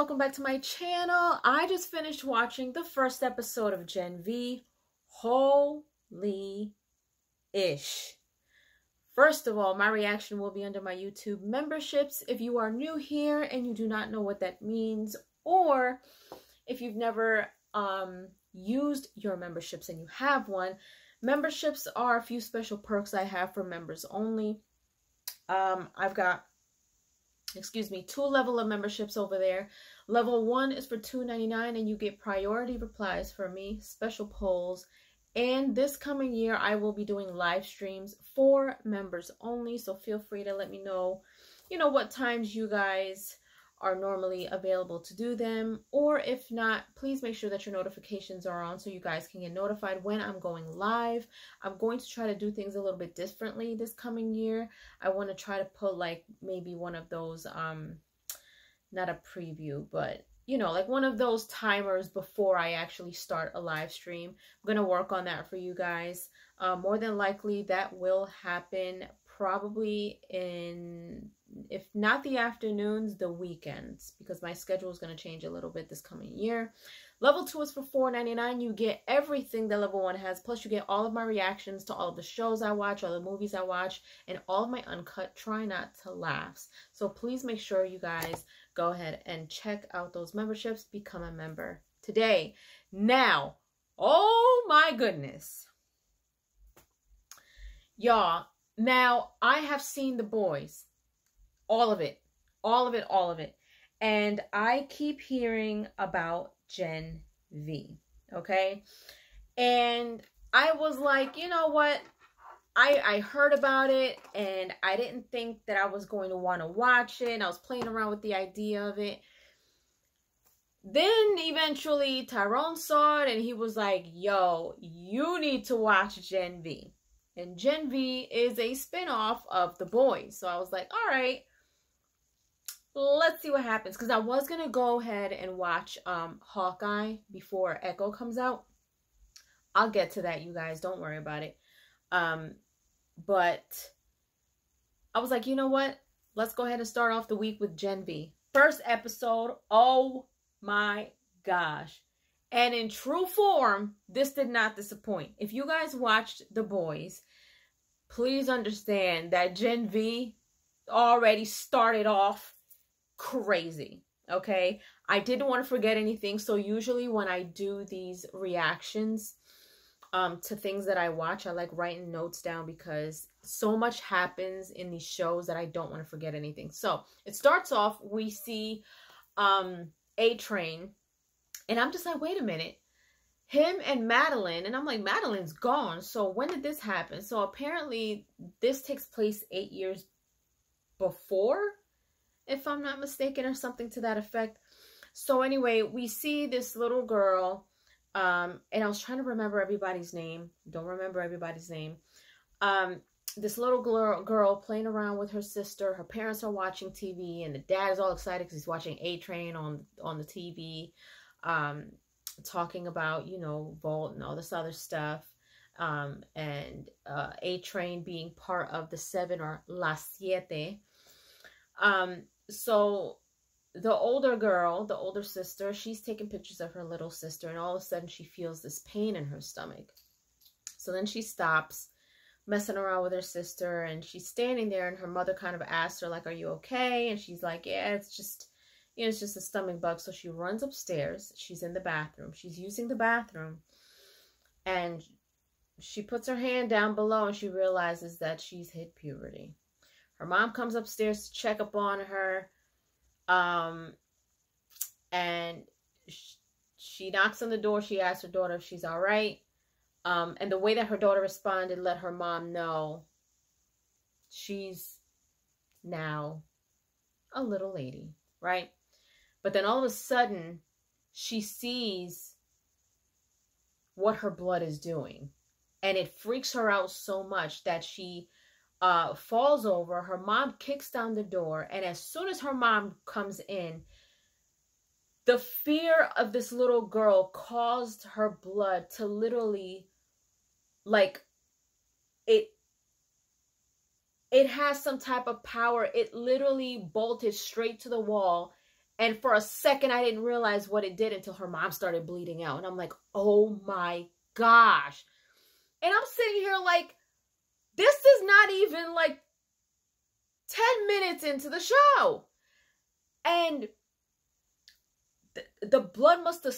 welcome back to my channel. I just finished watching the first episode of Gen V. Holy ish. First of all, my reaction will be under my YouTube memberships. If you are new here and you do not know what that means, or if you've never used your memberships and you have one, memberships are a few special perks I have for members only. I've got two level of memberships over there. Level 1 is for $2.99 and you get priority replies from me, special polls, and this coming year I will be doing live streams for members only, so feel free to let me know, what times you guys are normally available to do them, or if not, please make sure that your notifications are on so you guys can get notified when I'm going live. I'm going to try to do things a little bit differently this coming year. I want to try to put like maybe one of those, not a preview, but like one of those timers before I actually start a live stream. I'm going to work on that for you guys. More than likely that will happen probably in, if not the afternoons, the weekends, because my schedule is going to change a little bit this coming year. Level 2 is for $4.99. You get everything that level 1 has, plus you get all of my reactions to all of the shows I watch, all the movies I watch, and all of my uncut try not to laughs. So please make sure you guys go ahead and check out those memberships. Become a member today. Now, oh my goodness, y'all. Now, I have seen The Boys, all of it, and I keep hearing about Gen V, okay? And I was like, you know what? I heard about it, and I didn't think that I was going to want to watch it, and I was playing around with the idea of it. Then, eventually, Tyrone saw it, and he was like, yo, you need to watch Gen V. And Gen V is a spin-off of The Boys. So I was like, all right, let's see what happens. Because I was going to go ahead and watch Hawkeye before Echo comes out. I'll get to that, you guys. Don't worry about it. But I was like, you know what? Let's go ahead and start off the week with Gen V. First episode, oh my gosh. And in true form, this did not disappoint. If you guys watched The Boys, please understand that Gen V already started off crazy, okay? I didn't want to forget anything, so usually when I do these reactions to things that I watch, I like writing notes down because so much happens in these shows that I don't want to forget anything. So it starts off, we see A-Train. And I'm just like, wait a minute, him and Madeline, and I'm like, Madeline's gone. So when did this happen? So apparently this takes place 8 years before, if I'm not mistaken, or something to that effect. So anyway, we see this little girl, and I was trying to remember everybody's name. Don't remember everybody's name. This little girl playing around with her sister. Her parents are watching TV, and the dad is all excited because he's watching A-Train on the TV. Talking about, Volt and all this other stuff, and A-Train being part of the 7 or Las Siete. So the older girl, the older sister, she's taking pictures of her little sister, and all of a sudden she feels this pain in her stomach. So then she stops messing around with her sister, and she's standing there, and her mother kind of asks her, like, are you okay? And she's like, yeah, it's just a stomach bug. So she runs upstairs. She's in the bathroom. She's using the bathroom. And she puts her hand down below and she realizes that she's hit puberty. Her mom comes upstairs to check up on her. And she knocks on the door. She asks her daughter if she's all right. And the way that her daughter responded let her mom know she's now a little lady, right? But then all of a sudden, she sees what her blood is doing. And it freaks her out so much that she falls over. Her mom kicks down the door. And as soon as her mom comes in, the fear of this little girl caused her blood to literally, like, it has some type of power. It literally bolted straight to the wall And for a second, I didn't realize what it did until her mom started bleeding out. And I'm like, oh my gosh. And I'm sitting here like, this is not even like 10 minutes into the show. And the blood must have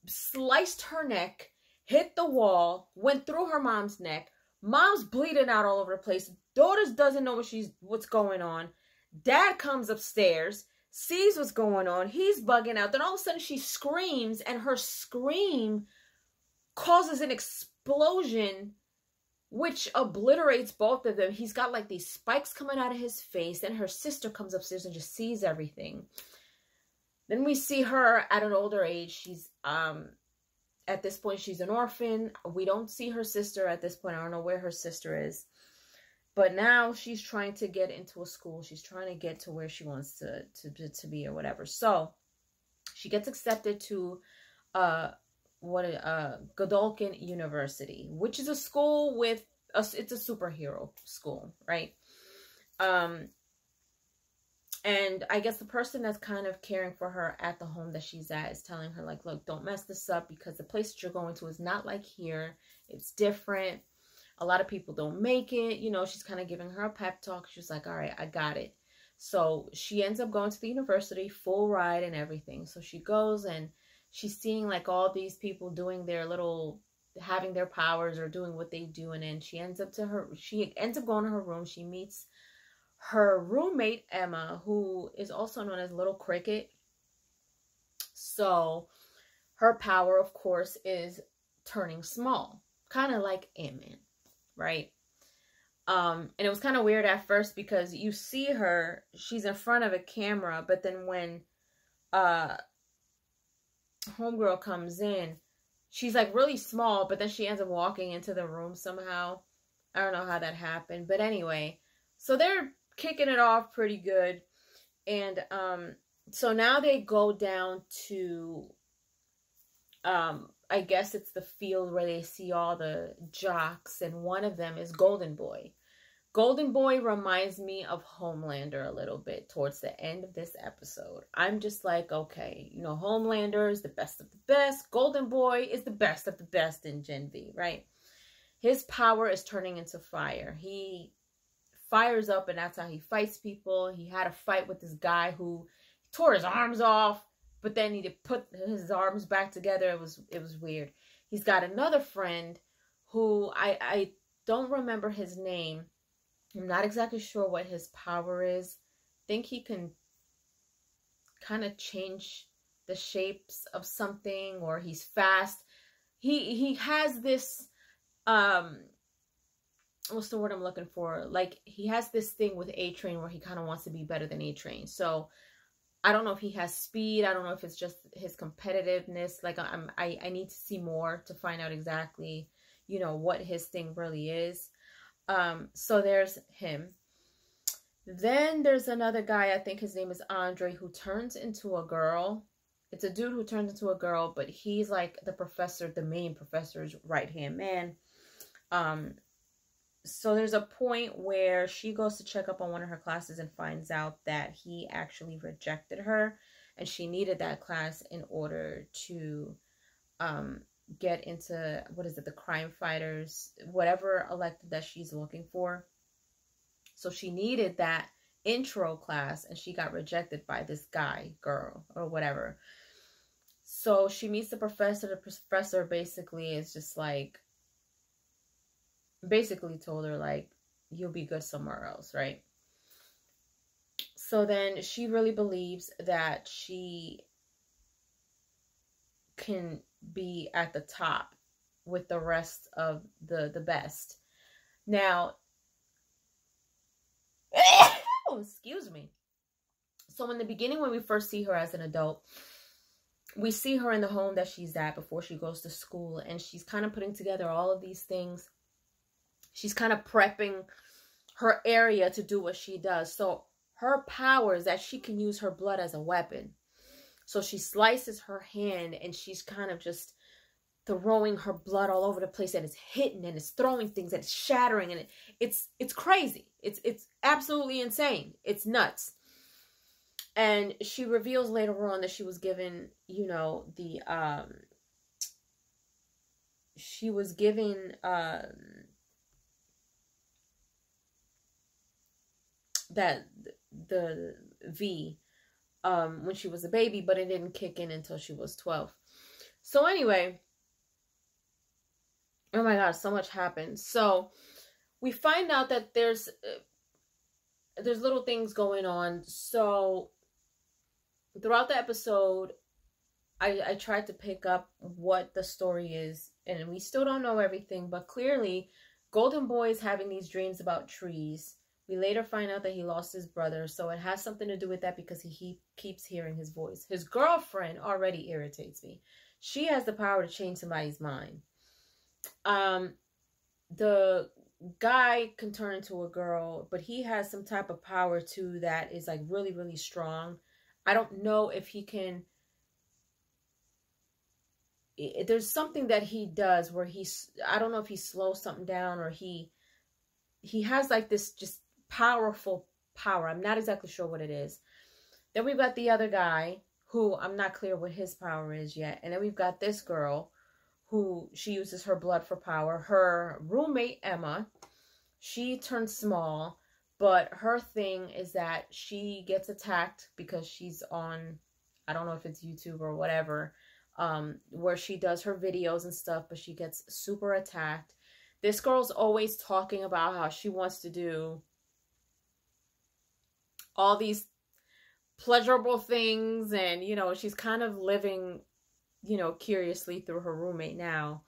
sliced her neck, hit the wall, went through her mom's neck. Mom's bleeding out all over the place. Daughter doesn't know what's going on. Dad comes upstairs, sees what's going on. He's bugging out. Then all of a sudden she screams, and her scream causes an explosion which obliterates both of them. He's got like these spikes coming out of his face, and her sister comes upstairs and just sees everything. Then we see her at an older age. She's at this point she's an orphan. We don't see her sister at this point. I don't know where her sister is. But now she's trying to get into a school. She's trying to get to where she wants to be or whatever. So she gets accepted to Godolkin University, which is a school with it's a superhero school, right? And I guess the person that's kind of caring for her at the home that she's at is telling her, like, look, don't mess this up, because the place that you're going to is not like here. It's different. A lot of people don't make it. You know, she's kind of giving her a pep talk. She's like, all right, I got it. So she ends up going to the university, full ride and everything. So she goes and she's seeing like all these people doing their little, having their powers or doing what they do. And then she ends up going to her room. She meets her roommate, Emma, who is also known as Little Cricket. So her power, of course, is turning small, kind of like Ant-Man, right? And it was kind of weird at first because you see her, she's in front of a camera, but then when homegirl comes in, she's like really small, but then she ends up walking into the room somehow. I don't know how that happened, but anyway, so they're kicking it off pretty good. And so now they go down to I guess it's the field where they see all the jocks, and one of them is Golden Boy. Golden Boy reminds me of Homelander a little bit towards the end of this episode. I'm just like, okay, you know, Homelander is the best of the best. Golden Boy is the best of the best in Gen V, right? His power is turning into fire. He fires up, and that's how he fights people. He had a fight with this guy who tore his arms off, but then he put his arms back together. It was weird. He's got another friend who I don't remember his name. I'm not exactly sure what his power is. I think he can kind of change the shapes of something, or he's fast. He has this what's the word I'm looking for? Like, he has this thing with A-Train where he kind of wants to be better than A-Train. So I don't know if he has speed. I don't know if it's just his competitiveness. Like, I need to see more to find out exactly, you know, what his thing really is. So there's him. Then there's another guy, I think his name is Andre, who turns into a girl. It's a dude who turns into a girl, but he's like the professor, the main professor's right-hand man. So there's a point where she goes to check up on one of her classes and finds out that he actually rejected her, and she needed that class in order to get into, what is it, the crime fighters, whatever elective that she's looking for. So she needed that intro class, and she got rejected by this guy, girl, or whatever. So she meets the professor. The professor basically is just like, basically told her, like, you'll be good somewhere else, right? So then she really believes that she can be at the top with the rest of the best. Now, oh, excuse me. So in the beginning, when we first see her as an adult, we see her in the home that she's at before she goes to school, and she's kind of putting together all of these things. She's kind of prepping her area to do what she does. So her power is that she can use her blood as a weapon. So she slices her hand, and she's kind of just throwing her blood all over the place, and it's hitting, and it's throwing things, and it's shattering, and it's crazy. It's absolutely insane. It's nuts. And she reveals later on that she was given, she was given that the V when she was a baby, but it didn't kick in until she was 12. So anyway, oh my god, so much happened. So we find out that there's little things going on. So throughout the episode, I tried to pick up what the story is, and we still don't know everything, but clearly Golden Boy is having these dreams about trees. We later find out that he lost his brother, so it has something to do with that because he keeps hearing his voice. His girlfriend already irritates me. She has the power to change somebody's mind. The guy can turn into a girl, but he has some type of power too that is like really, really strong. I don't know if he can... There's something that he does where I don't know if he slows something down or he has like this just powerful power. I'm not exactly sure what it is. Then we've got the other guy who I'm not clear what his power is yet. And then we've got this girl who she uses her blood for power. Her roommate, Emma, she turns small, but her thing is that she gets attacked because she's on, I don't know if it's YouTube or whatever, where she does her videos and stuff, but she gets super attacked. This girl's always talking about how she wants to do all these pleasurable things, and she's kind of living curiously through her roommate now.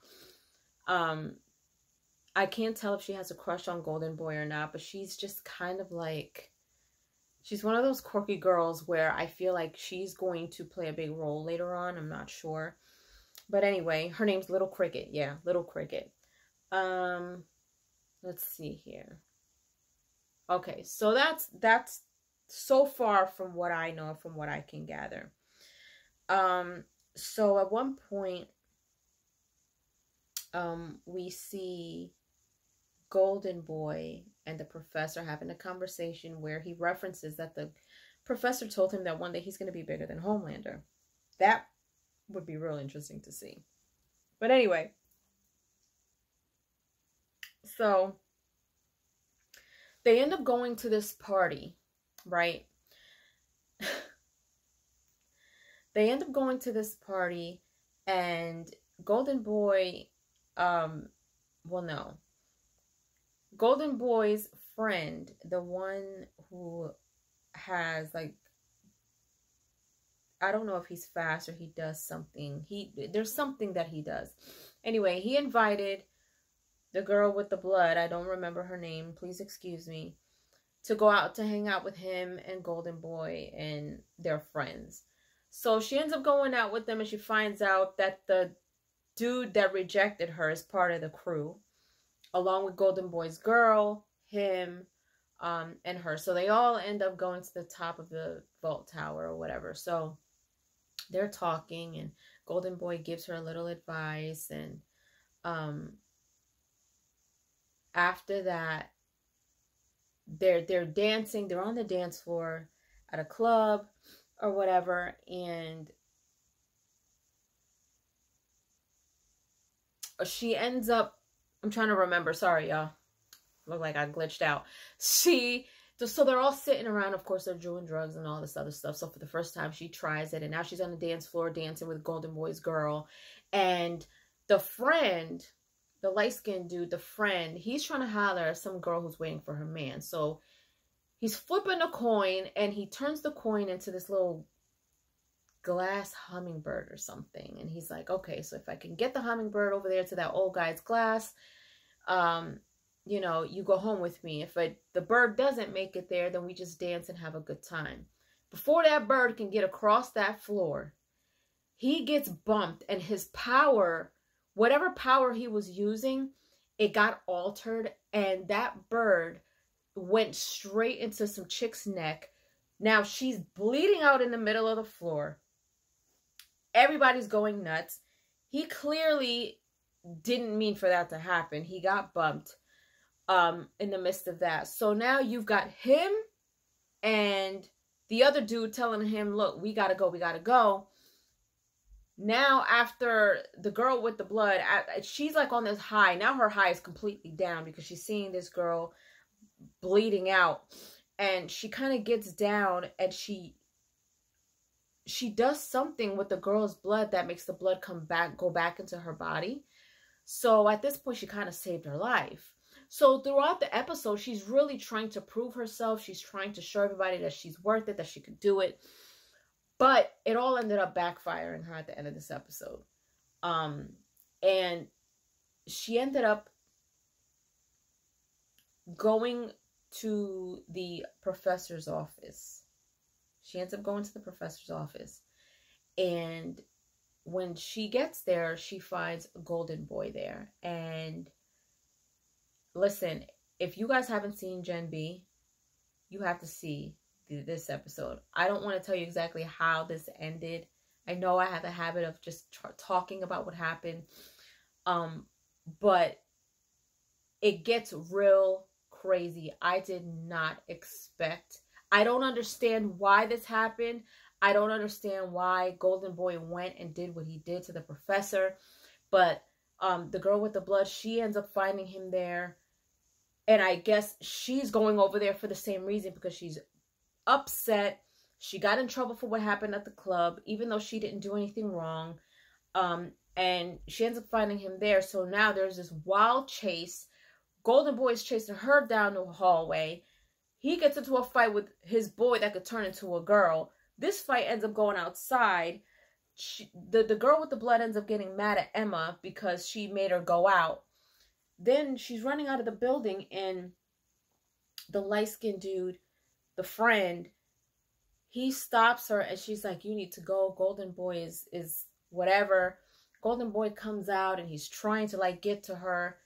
I can't tell if she has a crush on Golden Boy or not, but she's just kind of like, she's one of those quirky girls where I feel like she's going to play a big role later on. I'm not sure. But anyway, her name's Little Cricket. Yeah, Little Cricket. Let's see here. Okay, so that's so far from what I know, from what I can gather. So at one point, we see Golden Boy and the professor having a conversation where he references that the professor told him that one day he's going to be bigger than Homelander. That would be real interesting to see. But anyway, so they end up going to this party, right? They end up going to this party, and Golden Boy, Golden Boy's friend, the one who has, like, I don't know if he's fast or he does something. There's something that he does. Anyway, he invited the girl with the blood, I don't remember her name, please excuse me, to go out to hang out with him and Golden Boy and their friends. So she ends up going out with them, and she finds out that the dude that rejected her is part of the crew, along with Golden Boy's girl, him, and her. So they all end up going to the top of the vault tower or whatever. So they're talking, and Golden Boy gives her a little advice, and after that, they're dancing. They're on the dance floor at a club or whatever, and she ends up, I'm trying to remember, sorry y'all, look like I glitched out. So they're all sitting around, of course they're doing drugs and all this other stuff. So for the first time she tries it, and now she's on the dance floor dancing with Golden Boy's girl, and the friend, the light-skinned dude, the friend, he's trying to holler at some girl who's waiting for her man. So he's flipping a coin, and he turns the coin into this little glass hummingbird or something. And he's like, okay, so if I can get the hummingbird over there to that old guy's glass, you go home with me. If the bird doesn't make it there, then we just dance and have a good time. Before that bird can get across that floor, he gets bumped, and his power, whatever power he was using, it got altered, and that bird went straight into some chick's neck. Now she's bleeding out in the middle of the floor. Everybody's going nuts. He clearly didn't mean for that to happen. He got bumped in the midst of that. So now you've got him and the other dude telling him, look, we gotta go, we gotta go. Now, after the girl with the blood, she's like on this high. Now her high is completely down because she's seeing this girl bleeding out. And she kind of gets down and she does something with the girl's blood that makes the blood go back into her body. So at this point, she kind of saved her life. So throughout the episode, she's really trying to prove herself. She's trying to show everybody that she's worth it, that she could do it. But it all ended up backfiring her at the end of this episode. And she ended up going to the professor's office. She ends up going to the professor's office. And when she gets there, she finds Golden Boy there. And listen, if you guys haven't seen Gen B, you have to see this episode. I don't want to tell you exactly how this ended. I know I have a habit of just talking about what happened. But it gets real crazy. I did not expect. I don't understand why this happened. I don't understand why Golden Boy went and did what he did to the professor. But the girl with the blood, she ends up finding him there. And I guess she's going over there for the same reason, because she's upset. She got in trouble for what happened at the club, even though she didn't do anything wrong. And she ends up finding him there. So now there's this wild chase. Golden Boy is chasing her down the hallway. He gets into a fight with his boy that could turn into a girl. This fight ends up going outside. The girl with the blood ends up getting mad at Emma because she made her go out. Then she's running out of the building, and the light-skinned dude, the friend, he stops her, and she's like, you need to go. Golden Boy is whatever. Golden Boy comes out, and he's trying to like get to her,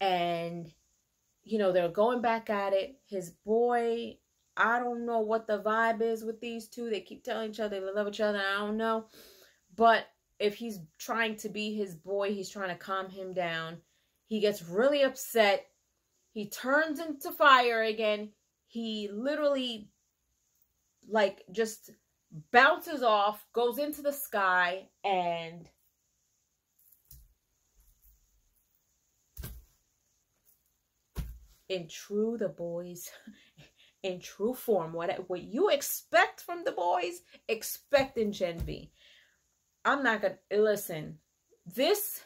and you know, they're going back at it. His boy, I don't know what the vibe is with these two. They keep telling each other they love each other. I don't know. But if he's trying to be his boy, he's trying to calm him down. He gets really upset. He turns into fire again. He literally, like, just bounces off, goes into the sky, and in true The Boys, in true form, what you expect from The Boys, expect in Gen V. I'm not gonna, listen, this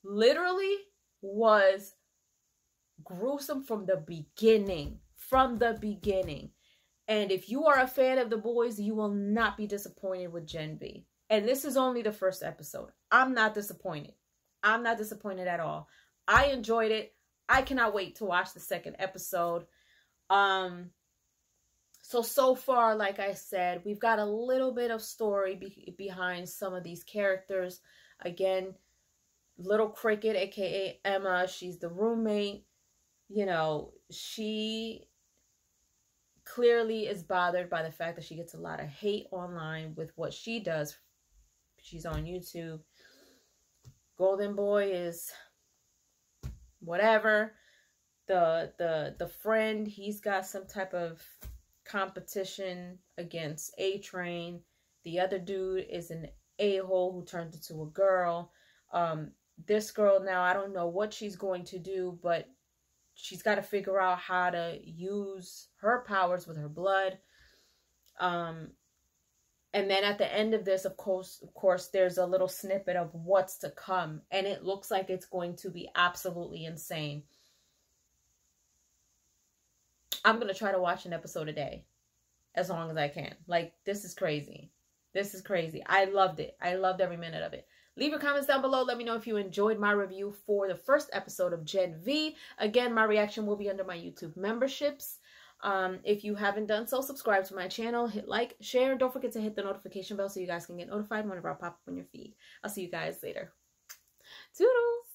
literally was gruesome from the beginning. And if you are a fan of The Boys, you will not be disappointed with Gen V. And this is only the first episode. I'm not disappointed. I'm not disappointed at all. I enjoyed it. I cannot wait to watch the second episode. So far, like I said, we've got a little bit of story behind some of these characters. Again, Little Cricket, aka Emma, she's the roommate. You know, she clearly is bothered by the fact that she gets a lot of hate online with what she does. She's on YouTube. Golden Boy is whatever. The friend, he's got some type of competition against A-Train. The other dude is an a-hole who turned into a girl. This girl now, I don't know what she's going to do, but she's got to figure out how to use her powers with her blood. And then at the end of this, of course, there's a little snippet of what's to come. And it looks like it's going to be absolutely insane. I'm going to try to watch an episode a day as long as I can. Like, this is crazy. This is crazy. I loved it. I loved every minute of it. Leave your comments down below. Let me know if you enjoyed my review for the first episode of Gen V. Again, my reaction will be under my YouTube memberships. If you haven't done so, subscribe to my channel, hit like, share, and don't forget to hit the notification bell so you guys can get notified whenever I pop up on your feed. I'll see you guys later. Toodles!